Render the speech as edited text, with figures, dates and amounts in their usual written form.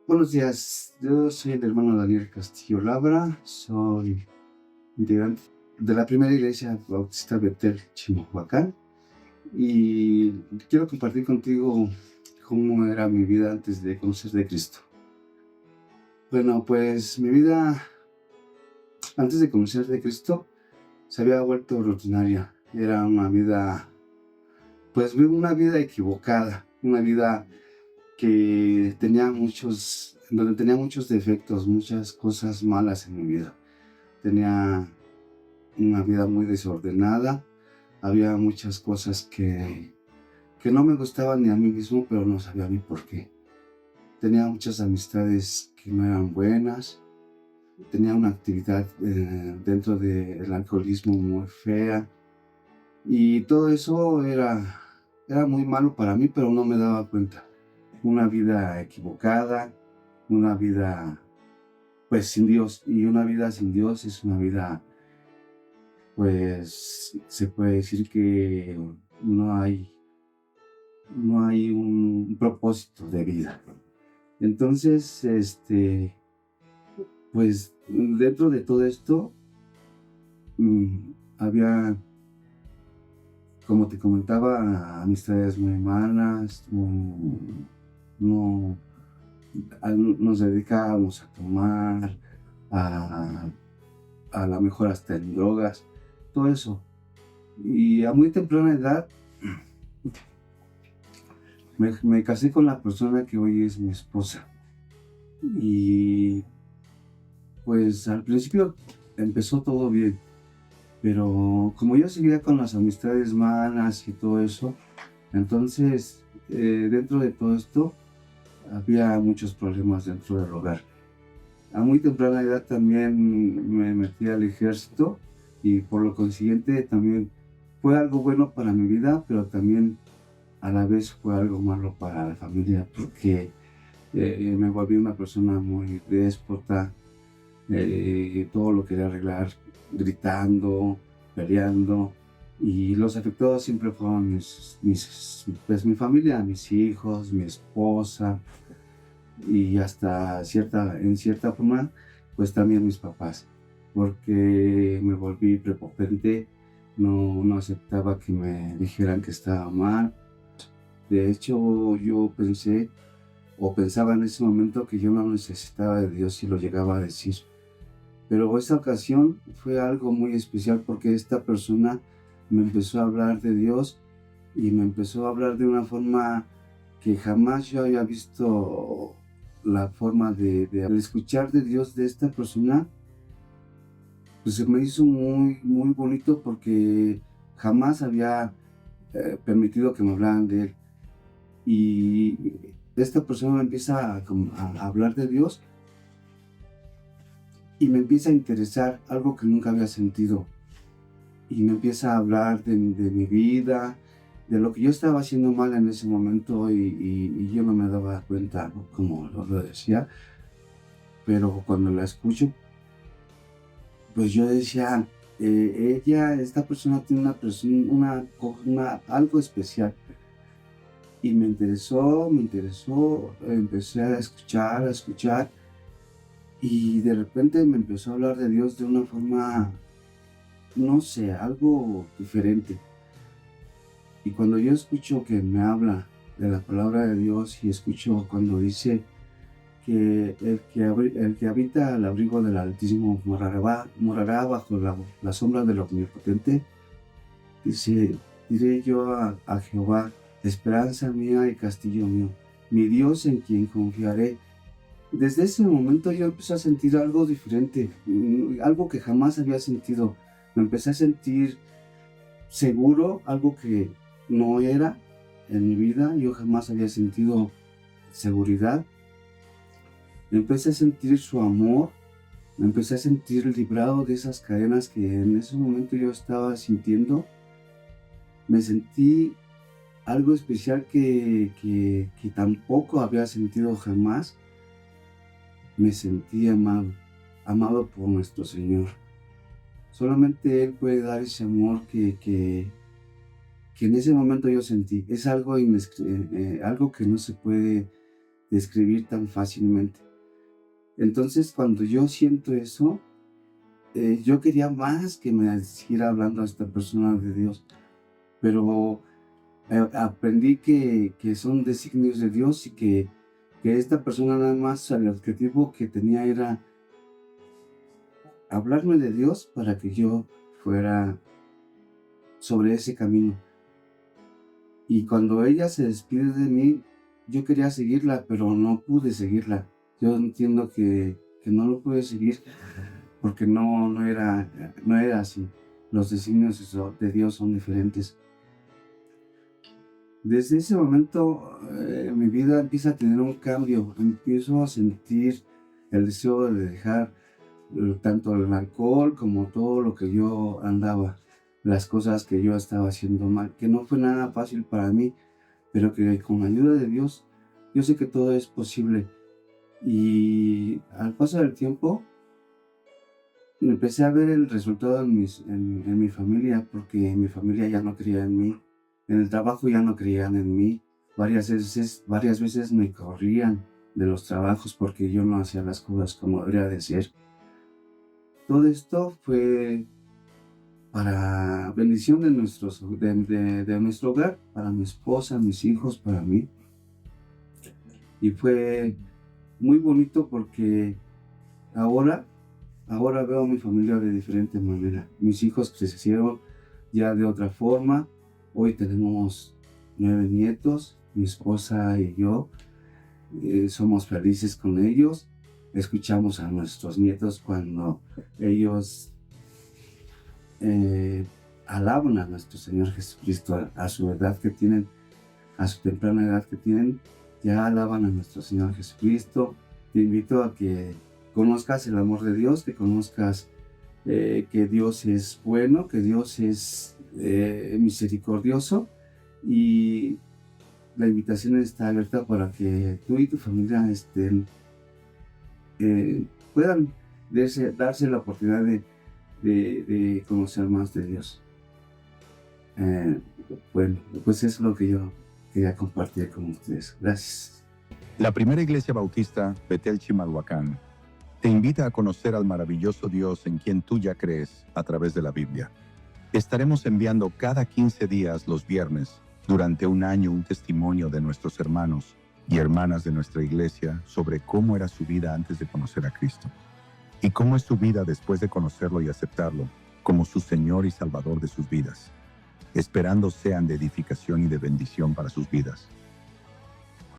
Buenos días, yo soy el hermano Daniel Castillo Labra, soy integrante de la primera iglesia bautista Betel Chimalhuacán y quiero compartir contigo cómo era mi vida antes de conocer de Cristo. Bueno, pues mi vida antes de conocer de Cristo se había vuelto rutinaria, era una vida, pues una vida equivocada, una vida que tenía donde tenía muchos defectos, muchas cosas malas en mi vida. Tenía una vida muy desordenada, había muchas cosas que no me gustaban ni a mí mismo, pero no sabía ni por qué. Tenía muchas amistades que no eran buenas, tenía una actividad dentro del alcoholismo muy fea y todo eso era muy malo para mí, pero no me daba cuenta. Una vida equivocada, una vida pues sin Dios, y una vida sin Dios es una vida, pues se puede decir que no hay, no hay un propósito de vida. Entonces, pues dentro de todo esto, había, como te comentaba, amistades muy malas, no, nos dedicábamos a tomar, a, a lo mejor hasta en drogas, todo eso. Y a muy temprana edad me casé con la persona que hoy es mi esposa. Y pues al principio empezó todo bien, pero como yo seguía con las amistades malas y todo eso, entonces dentro de todo esto había muchos problemas dentro del hogar. A muy temprana edad también me metí al ejército y por lo consiguiente también fue algo bueno para mi vida, pero también a la vez fue algo malo para la familia porque me volví una persona muy déspota, todo lo quería arreglar gritando, peleando, y los afectados siempre fueron pues mi familia, mis hijos, mi esposa y hasta en cierta forma, pues también mis papás, porque me volví prepotente, no aceptaba que me dijeran que estaba mal. De hecho, yo pensé o pensaba en ese momento que yo no necesitaba de Dios si lo llegaba a decir. Pero esta ocasión fue algo muy especial porque esta persona me empezó a hablar de Dios y me empezó a hablar de una forma que jamás yo había visto la forma de escuchar de Dios de esta persona. Pues se me hizo muy bonito porque jamás había permitido que me hablaran de Él. Y esta persona me empieza a hablar de Dios y me empieza a interesar algo que nunca había sentido. Y me empieza a hablar de mi vida, de lo que yo estaba haciendo mal en ese momento y yo no me daba cuenta, ¿no? Como lo decía, pero cuando la escucho, pues yo decía, esta persona tiene algo especial. Y me interesó, empecé a escuchar y de repente me empezó a hablar de Dios de una forma, no sé, algo diferente. Y cuando yo escucho que me habla de la palabra de Dios y escucho cuando dice que el que habita al abrigo del Altísimo morará bajo la sombra del Omnipotente, dice, diré yo a Jehová, esperanza mía y castillo mío, mi Dios en quien confiaré. Desde ese momento yo empecé a sentir algo diferente, algo que jamás había sentido. Me empecé a sentir seguro, algo que no era en mi vida. Yo jamás había sentido seguridad. Empecé a sentir su amor, me empecé a sentir librado de esas cadenas que en ese momento yo estaba sintiendo. Me sentí algo especial que tampoco había sentido jamás. Me sentí amado, amado por nuestro Señor. Solamente Él puede dar ese amor que en ese momento yo sentí. Es algo, algo que no se puede describir tan fácilmente. Entonces, cuando yo siento eso, yo quería más que me siguiera hablando a esta persona de Dios, pero aprendí que son designios de Dios y que esta persona nada más el objetivo que tenía era hablarme de Dios para que yo fuera sobre ese camino. Y cuando ella se despide de mí, yo quería seguirla, pero no pude seguirla. Yo entiendo que no lo pude seguir porque no era así. Los designios de Dios son diferentes. Desde ese momento, mi vida empieza a tener un cambio. Empiezo a sentir el deseo de dejar tanto el alcohol como todo lo que yo andaba, las cosas que yo estaba haciendo mal, que no fue nada fácil para mí, pero que con la ayuda de Dios, yo sé que todo es posible. Y al paso del tiempo, empecé a ver el resultado en mi familia, porque mi familia ya no creía en mí, en el trabajo ya no creían en mí. Varias veces me corrían de los trabajos porque yo no hacía las cosas como debería de ser. Todo esto fue para bendición de nuestro hogar, para mi esposa, mis hijos, para mí. Y fue muy bonito porque ahora veo a mi familia de diferente manera. Mis hijos crecieron ya de otra forma. Hoy tenemos 9 nietos, mi esposa y yo. Somos felices con ellos. Escuchamos a nuestros nietos cuando ellos alaban a nuestro Señor Jesucristo a su edad que tienen, a su temprana edad que tienen. Ya alaban a nuestro Señor Jesucristo. Te invito a que conozcas el amor de Dios, que conozcas que Dios es bueno, que Dios es misericordioso, y la invitación está abierta para que tú y tu familia puedan darse la oportunidad de conocer más de Dios. Bueno, pues eso es lo que yo quería compartir con ustedes. Gracias. La primera iglesia bautista, Betel Chimalhuacán, te invita a conocer al maravilloso Dios en quien tú ya crees a través de la Biblia. Estaremos enviando cada 15 días los viernes, durante un año, un testimonio de nuestros hermanos y hermanas de nuestra iglesia sobre cómo era su vida antes de conocer a Cristo y cómo es su vida después de conocerlo y aceptarlo como su Señor y Salvador de sus vidas, esperando sean de edificación y de bendición para sus vidas.